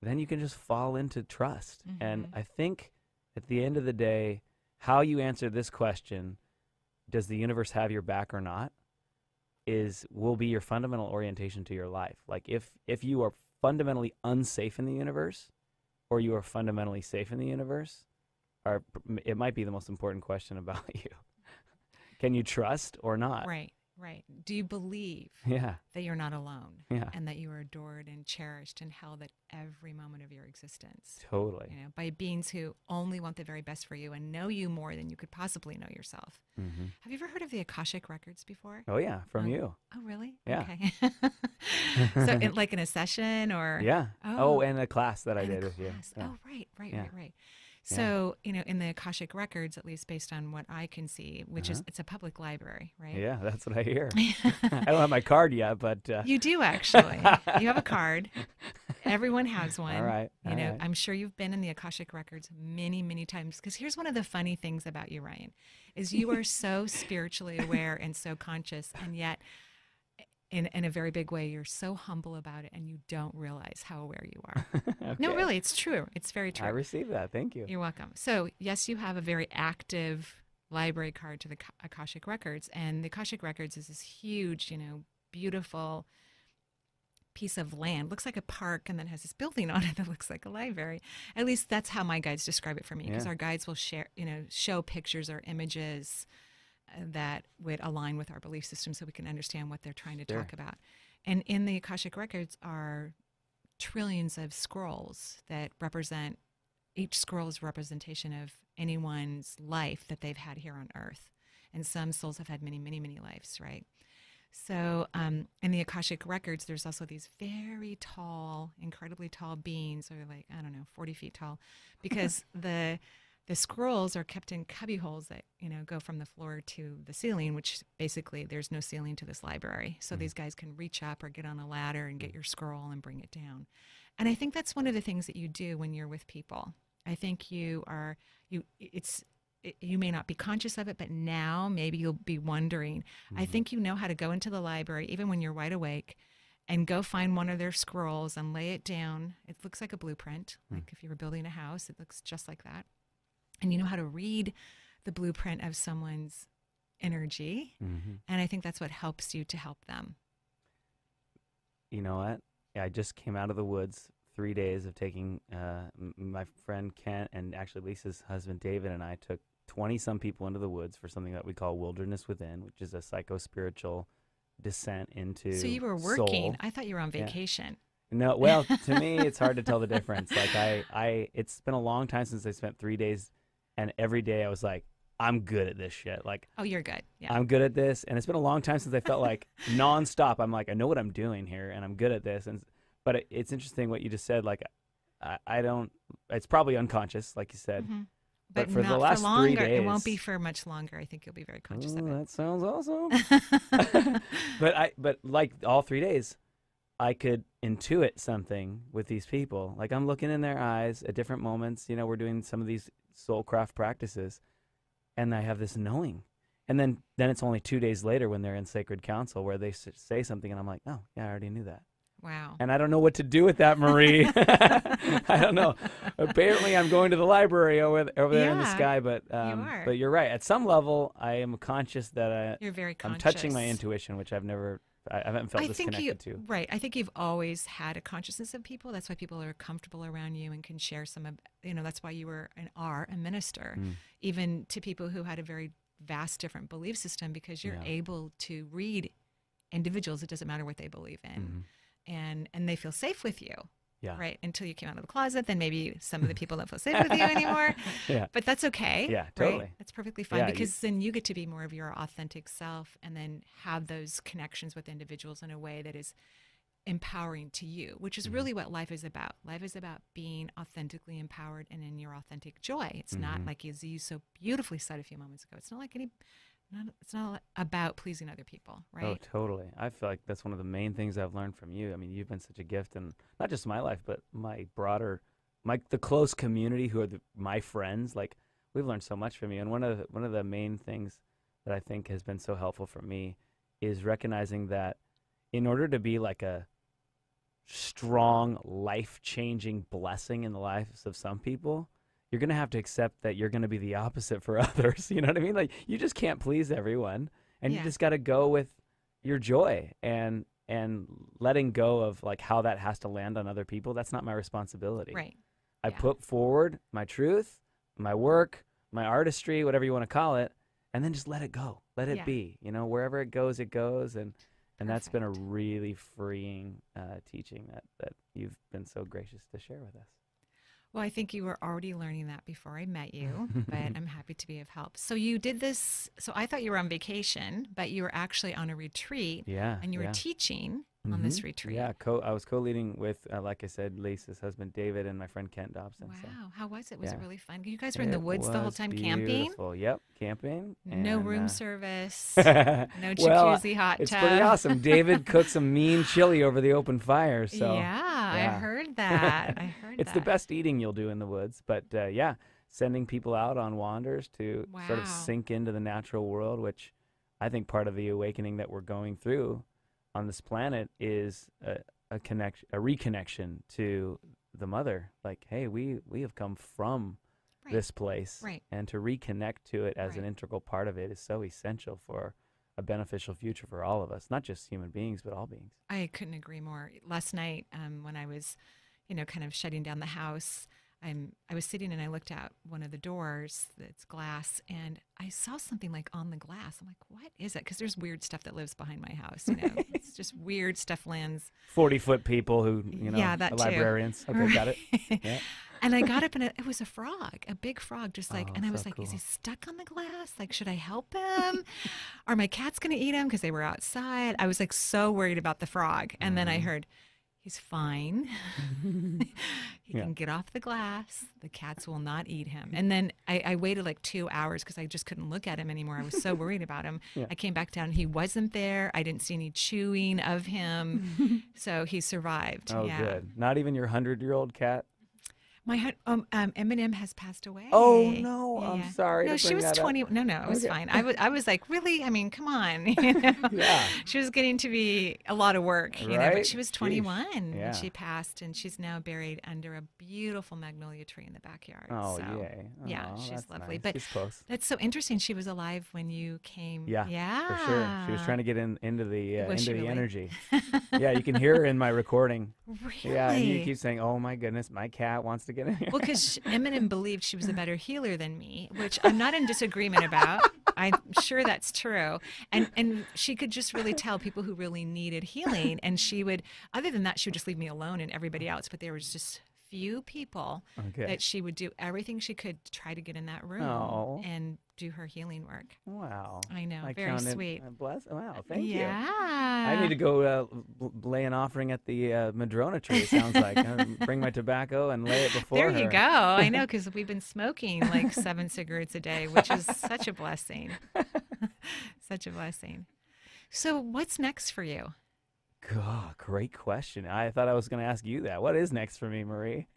then you can just fall into trust. And I think at the end of the day, how you answer this question, does the universe have your back or not, will be your fundamental orientation to your life. Like if you are fundamentally unsafe in the universe, or you are fundamentally safe in the universe, it might be the most important question about you. Can you trust or not? Right. Do you believe that you're not alone and that you are adored and cherished and held at every moment of your existence? Totally. By beings who only want the very best for you and know you more than you could possibly know yourself. Have you ever heard of the Akashic Records before? Oh, yeah, from you. Oh, really? Yeah. Okay. So, like in a session or? Yeah. Oh, and a class that I and a did with you. class. Yeah. Oh, right. Yeah. So, in the Akashic Records, at least based on what I can see, which Uh-huh. is, it's a public library, right? Yeah, that's what I hear. I don't have my card yet, but You do actually. You have a card. Everyone has one. all right. I'm sure you've been in the Akashic Records many, many times. Because here's one of the funny things about you, Ryan, is you are so spiritually aware and so conscious, and yet, in a very big way, you're so humble about it, and you don't realize how aware you are. No, Okay. really, it's true. It's very true. I received that. Thank you. You're welcome. So, yes, you have a very active library card to the Akashic Records, and the Akashic Records is this huge, beautiful piece of land. Looks like a park, and then has this building on it that looks like a library. At least that's how my guides describe it for me, because Yeah. our guides will show pictures or images that would align with our belief system so we can understand what they're trying to Sure. talk about. And in the Akashic Records are trillions of scrolls that represent, each scroll is a representation of anyone's life that they've had here on earth. And some souls have had many, many, many lives, right? So in the Akashic Records, there's also these very tall, incredibly tall beings, or like, 40 feet tall, because the scrolls are kept in cubby holes that, go from the floor to the ceiling, which basically there's no ceiling to this library. So these guys can reach up or get on a ladder and get your scroll and bring it down. And I think that's one of the things that you do when you're with people. I think you may not be conscious of it, but now maybe you'll be wondering. I think you know how to go into the library, even when you're wide awake, and go find one of their scrolls and lay it down. It looks like a blueprint. Like if you were building a house, it looks just like that. And you know how to read the blueprint of someone's energy. And I think that's what helps you to help them. You know what? I just came out of the woods, 3 days of taking my friend Kent and actually Lisa's husband David and I took 20-some people into the woods for something that we call Wilderness Within, which is a psycho-spiritual descent into So you were working. soul. I thought you were on vacation. No, well, to me, it's hard to tell the difference. Like it's been a long time since I spent 3 days, and every day I was like, I'm good at this shit. Like, Oh, you're good. Yeah. I'm good at this, and it's been a long time since I felt like nonstop. I'm like, I know what I'm doing here, and I'm good at this. But it's interesting what you just said. Like, I don't. It's probably unconscious, like you said. But for not the last for longer. 3 days, It won't be for much longer. I think you'll be very conscious of it. That sounds awesome. But like all 3 days, I could intuit something with these people. Like I'm looking in their eyes at different moments. We're doing some of these soulcraft practices, and I have this knowing. And then it's only 2 days later when they're in sacred council where they say something, and I'm like, oh yeah, I already knew that. Wow. And I don't know what to do with that, Marie. I don't know. Apparently, I'm going to the library over there in the Yeah, sky, but you are. but you're right. At some level, I am conscious that You're very I'm conscious. touching my intuition, which I haven't felt disconnected to. Right. I think you've always had a consciousness of people. That's why people are comfortable around you and can share some of, that's why you were and are a minister, even to people who had a very vast different belief system, because you're able to read individuals. It doesn't matter what they believe in. And they feel safe with you. Yeah. Right. Until you came out of the closet, then maybe some of the people don't feel safe with you anymore. Yeah. But that's okay. Yeah, totally. Right? That's perfectly fine, Yeah, because then you get to be more of your authentic self and then have those connections with individuals in a way that is empowering to you, which is really what life is about. Life is about being authentically empowered and in your authentic joy. It's not like, as you so beautifully said a few moments ago, it's not about pleasing other people, right? Oh, totally. I feel like that's one of the main things I've learned from you. I mean, you've been such a gift, and not just my life, but my broader, the close community who are my friends. Like, we've learned so much from you. And one of the main things that I think has been so helpful for me is recognizing that in order to be like a strong, life-changing blessing in the lives of some people, you're going to have to accept that you're going to be the opposite for others. You know what I mean? Like, you just can't please everyone, and you just got to go with your joy and letting go of like how that has to land on other people. That's not my responsibility. Right. I put forward my truth, my work, my artistry, whatever you want to call it, and then just let it go. Let it be. Wherever it goes, it goes. And that's been a really freeing teaching that you've been so gracious to share with us. Well, I think you were already learning that before I met you, but I'm happy to be of help. So you did this. So I thought you were on vacation, but you were actually on a retreat. Yeah. And you were teaching on this retreat. Yeah, I was co-leading with, like I said, Lisa's husband David and my friend Kent Dobson. Wow, so. how was it? Was it Yeah. really fun? You guys were in the It woods the whole was time camping? beautiful. Yep, camping. No and, room service, well, no jacuzzi hot it's tub. pretty awesome. David cooked some mean chili over the open fire. So yeah, I heard that. I heard it's that. the best eating you'll do in the woods. But yeah, sending people out on wanders to sort of sink into the natural world, which I think part of the awakening that we're going through on this planet is a reconnection to the mother. Like, hey, we have come from this place, and to reconnect to it as an integral part of it is so essential for a beneficial future for all of us, not just human beings, but all beings. I couldn't agree more. Last night, when I was, kind of shutting down the house, I was sitting and I looked out one of the doors that's glass, and I saw something like on the glass. I'm like, what is it? Because there's weird stuff that lives behind my house. It's just weird stuff lands. 40-foot people who, that librarians. too. Okay, got it. Yeah. And I got up and it was a frog, a big frog, just like, and I was so like, cool. is he stuck on the glass? Like, should I help him? Are my cats going to eat him? Because they were outside. I was like so worried about the frog. And then I heard, he's fine. He can get off the glass. The cats will not eat him. And then I waited like 2 hours because I just couldn't look at him anymore. I was so worried about him. I came back down. He wasn't there. I didn't see any chewing of him. So he survived. Oh, good. Not even your 100-year-old cat? My Eminem has passed away. Oh no, I'm sorry. No, she was 20. No, it was fine. I was like, really? I mean, come on. Yeah. She was getting to be a lot of work, but she was 21 when she passed, and she's now buried under a beautiful magnolia tree in the backyard. Oh, so, yay. Yeah, she's lovely. Nice. But she's close. That's so interesting. She was alive when you came. Yeah, for sure. She was trying to get into the really? energy. Yeah, you can hear her in my recording. Really? Yeah, and you keep saying, "Oh my goodness, my cat wants to get in here." Well, because Eminem believed she was a better healer than me, which I'm not in disagreement about. I'm sure that's true. And she could just really tell people who really needed healing. And she would, other than that, she would just leave me alone and everybody else. But there was just few people that she would do everything she could to try to get in that room and do her healing work. Wow. I know. Very sweet. Wow. Thank you. Yeah. I need to go lay an offering at the Madrona tree, it sounds like. Bring my tobacco and lay it before her. There you go. I know, because we've been smoking like 7 cigarettes a day, which is such a blessing. Such a blessing. So what's next for you? God, great question. I thought I was going to ask you that. What is next for me, Marie?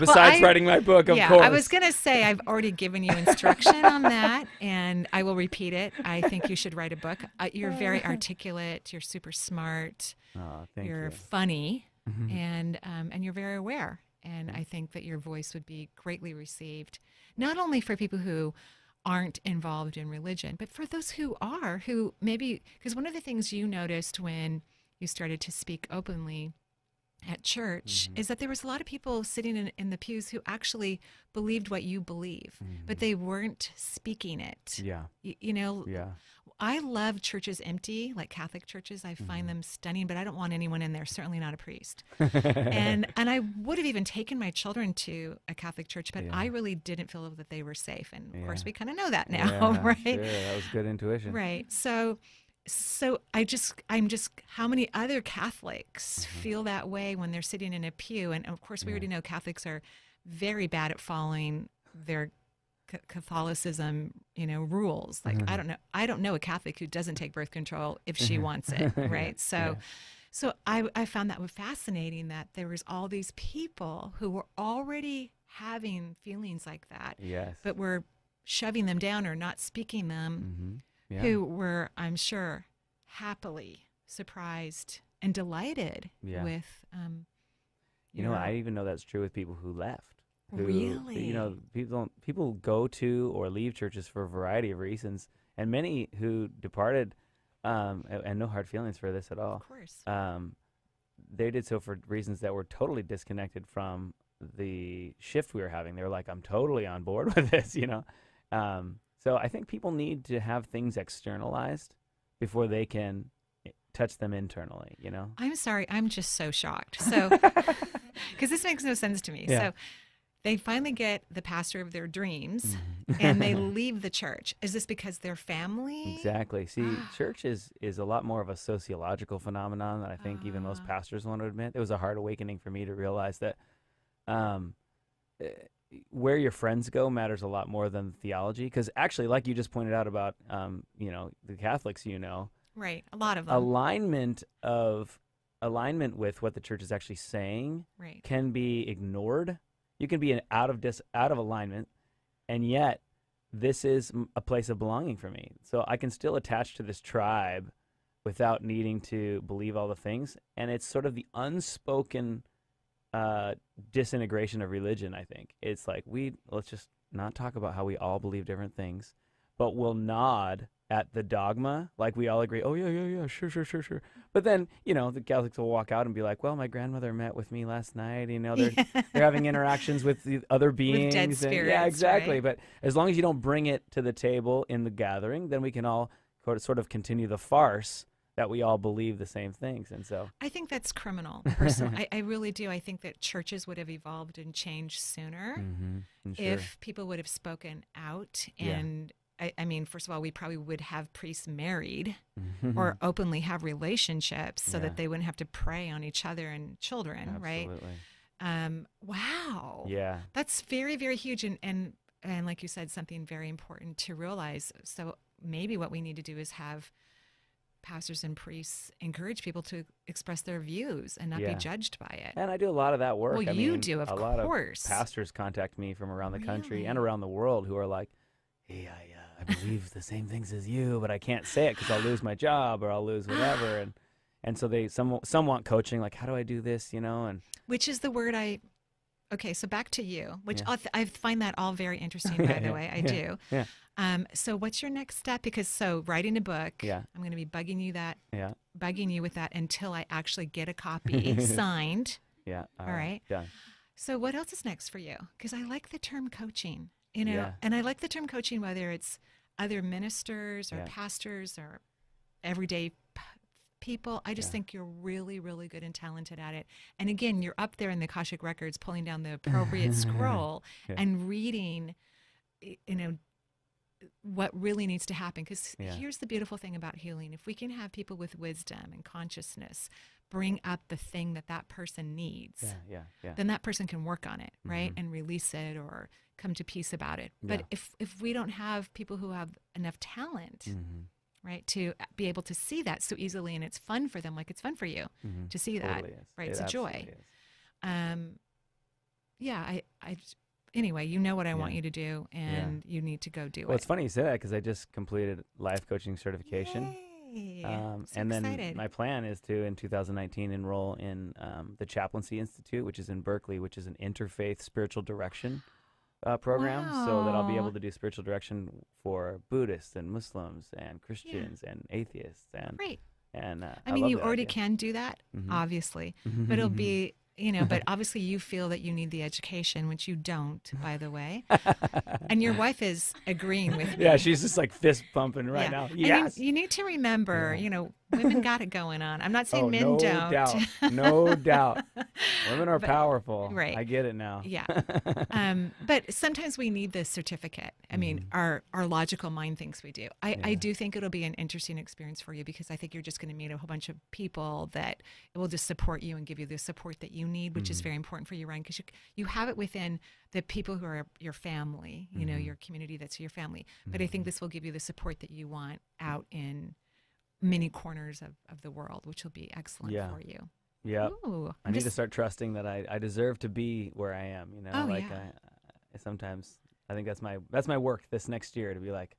Besides writing my book, of course. I was going to say I've already given you instruction on that, and I will repeat it. I think you should write a book. You're very articulate. You're super smart. Oh, thank you. You're funny, and you're very aware. And I think that your voice would be greatly received, not only for people who aren't involved in religion, but for those who are, who maybe, because one of the things you noticed when you started to speak openly at church is that there was a lot of people sitting in the pews who actually believed what you believe, but they weren't speaking it. Yeah. Yeah. I love churches empty, like Catholic churches. I find them stunning, but I don't want anyone in there, certainly not a priest. and I would have even taken my children to a Catholic church, but I really didn't feel that they were safe. And of course, we kind of know that now, right? Sure. That was good intuition. Right. So I'm just, how many other Catholics feel that way when they're sitting in a pew? And of course, we already know Catholics are very bad at following their Catholicism, rules. Like, I don't know a Catholic who doesn't take birth control if she wants it. Right. So I found that fascinating that there was all these people who were already having feelings like that, but were shoving them down or not speaking them, who were, I'm sure, happily surprised and delighted with, I even know that's true with people who left. Really? People go to or leave churches for a variety of reasons, and many who departed, and no hard feelings for this at all. Of course. They did so for reasons that were totally disconnected from the shift we were having. They were like, I'm totally on board with this, So I think people need to have things externalized before they can touch them internally, I'm sorry. I'm just so shocked. So, because this makes no sense to me. Yeah. So They finally get the pastor of their dreams Mhm. and they leave the church. Is this because they're family? Exactly. See, church is a lot more of a sociological phenomenon than I think even most pastors want to admit. It was a hard awakening for me to realize that um, eh, where your friends go matters a lot more than theology. Because actually, like you just pointed out about, the Catholics, Right. A lot of them. alignment with what the church is actually saying Right. can be ignored. You can be out of alignment, and yet this is a place of belonging for me. So I can still attach to this tribe without needing to believe all the things. And it's sort of the unspoken disintegration of religion, I think. It's like, let's just not talk about how we all believe different things, but we'll nod at the dogma, like we all agree, oh, yeah, sure. But then, the Catholics will walk out and be like, well, my grandmother met with me last night. They're having interactions with the other beings. With dead spirits, yeah, exactly. right? But as long as you don't bring it to the table in the gathering, then we can all sort of continue the farce that we all believe the same things. And so I think that's criminal, personally. I really do. I think that churches would have evolved and changed sooner if people would have spoken out. And I mean, first of all, we probably would have priests married or openly have relationships so that they wouldn't have to prey on each other and children, right? Wow. Yeah. That's very, very huge. And like you said, something very important to realize. So maybe what we need to do is have pastors and priests encourage people to express their views and not be judged by it. And I do a lot of that work. Well, you do, of course. A lot of pastors contact me from around the country and around the world who are like, hey, I believe the same things as you, but I can't say it because I'll lose my job or I'll lose whatever. And so some want coaching, like, how do I do this, and which is the word okay, so back to you, which I find that all very interesting, by the way. I do. Yeah. So what's your next step? Because writing a book, I'm going to be bugging you with that until I actually get a copy signed. Yeah. All right. Done. So what else is next for you? Because I like the term coaching, and I like the term coaching, whether it's other ministers or pastors or everyday people. I just think you're really, really good and talented at it. And again, you're up there in the Akashic Records, pulling down the appropriate scroll and reading, what really needs to happen. Because here's the beautiful thing about healing. If we can have people with wisdom and consciousness bring up the thing that person needs, then that person can work on it, right? And release it or come to peace about it. But if we don't have people who have enough talent, right, to be able to see that so easily, and it's fun for them, like it's fun for you to see that, totally right? It's a joy. Is. Anyway, you know what I want you to do, and you need to go do it. Well, it's funny you say that because I just completed life coaching certification. Yay. And then excited. my plan is to, in 2019, enroll in the Chaplaincy Institute, which is in Berkeley, which is an interfaith spiritual direction program. So that I'll be able to do spiritual direction for Buddhists and Muslims and Christians and atheists. And Great. And I mean, you already can do that, obviously, but it'll be, but obviously you feel that you need the education, which you don't, by the way. And your wife is agreeing with me. Yeah, she's just like fist pumping right now. Yes. You need to remember, women got it going on. I'm not saying men no don't. Doubt. No doubt. Women are powerful. Right. I get it now. Yeah. But sometimes we need this certificate. I mean, our logical mind thinks we do. I do think it'll be an interesting experience for you because I think you're just going to meet a whole bunch of people that will just support you and give you the support that you need, which is very important for you, Ryan, because you have it within the people who are your family, your community that's your family. But I think this will give you the support that you want out in many corners of the world, which will be excellent for you. Yeah. I need just to start trusting that I deserve to be where I am, I sometimes I think that's my work this next year, to be like,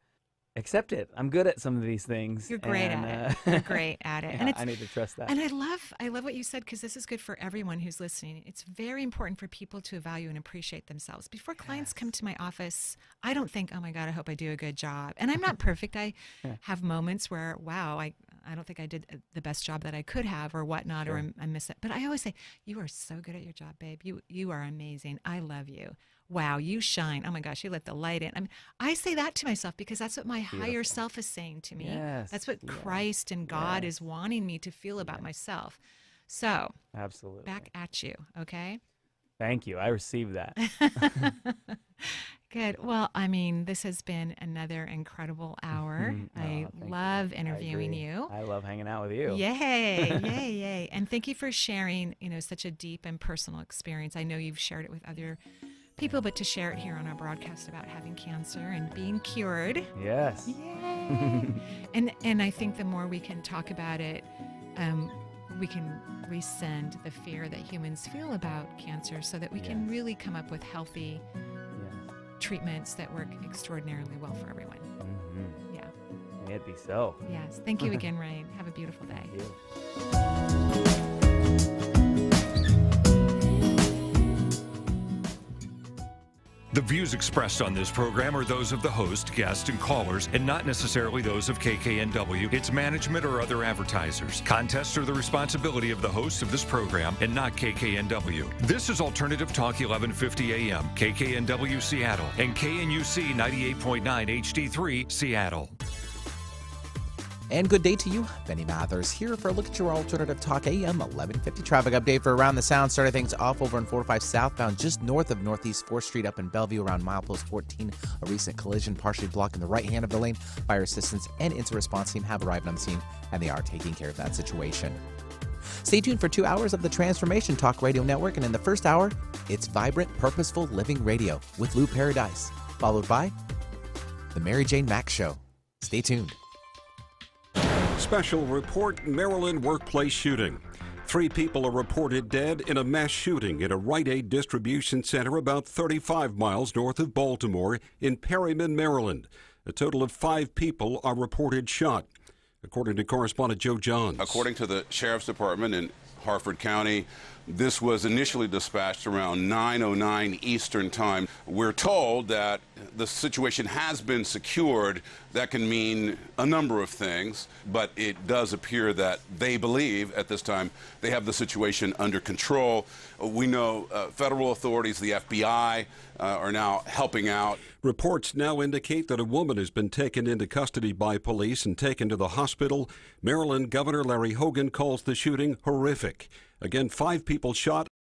accept it. I'm good at some of these things. You're great at it. You're great at it. And I need to trust that. And I love what you said, because this is good for everyone who's listening. It's very important for people to value and appreciate themselves. Before clients come to my office, I don't think, oh my God, I hope I do a good job. And I'm not perfect. I have moments where, wow, I don't think I did the best job that I could have or whatnot, or I miss it. But I always say, you are so good at your job, babe. You are amazing. I love you. Wow, you shine. Oh my gosh, you let the light in. I mean, I say that to myself because that's what my higher self is saying to me. Yes, that's what Christ and God is wanting me to feel about myself. So, absolutely. Back at you, okay? Thank you. I received that. Good. Well, I mean, this has been another incredible hour. I Thank love you. interviewing you. I love hanging out with you. Yay, yay, yay. And thank you for sharing, such a deep and personal experience. I know you've shared it with other people, but to share it here on our broadcast about having cancer and being cured. Yes. Yay. and I think the more we can talk about it, we can rescind the fear that humans feel about cancer so that we can really come up with healthy treatments that work extraordinarily well for everyone. Mm-hmm. Yeah. May it be so. Yes. Thank you again, Ryan. Have a beautiful day. Thank you. The views expressed on this program are those of the host, guests, and callers, and not necessarily those of KKNW, its management, or other advertisers. Contests are the responsibility of the host of this program and not KKNW. This is Alternative Talk 1150 AM, KKNW Seattle, and KNUC 98.9 HD3 Seattle. And good day to you. Benny Mathers here for a look at your Alternative Talk AM 1150 traffic update for Around the Sound. Starting things off over in 405 southbound, just north of Northeast 4th Street up in Bellevue around milepost 14. A recent collision partially blocking the right hand of the lane. Fire assistance and instant response team have arrived on the scene, and they are taking care of that situation. Stay tuned for 2 hours of the Transformation Talk Radio Network, and in the first hour, it's Vibrant, Purposeful Living Radio with Lou Paradise, followed by The Mary Jane Mack Show. Stay tuned. Special report, Maryland workplace shooting. 3 people are reported dead in a mass shooting at a Rite Aid distribution center about 35 miles north of Baltimore in Perryman, Maryland. A total of 5 people are reported shot, according to correspondent Joe Johns. According to the Sheriff's Department in Harford County, this was initially dispatched around 9:09 Eastern Time. We're told that the situation has been secured. That can mean a number of things, but it does appear that they believe at this time they have the situation under control. We know federal authorities, the FBI, are now helping out. Reports now indicate that a woman has been taken into custody by police and taken to the hospital. Maryland Governor Larry Hogan calls the shooting horrific. Again, 5 people shot.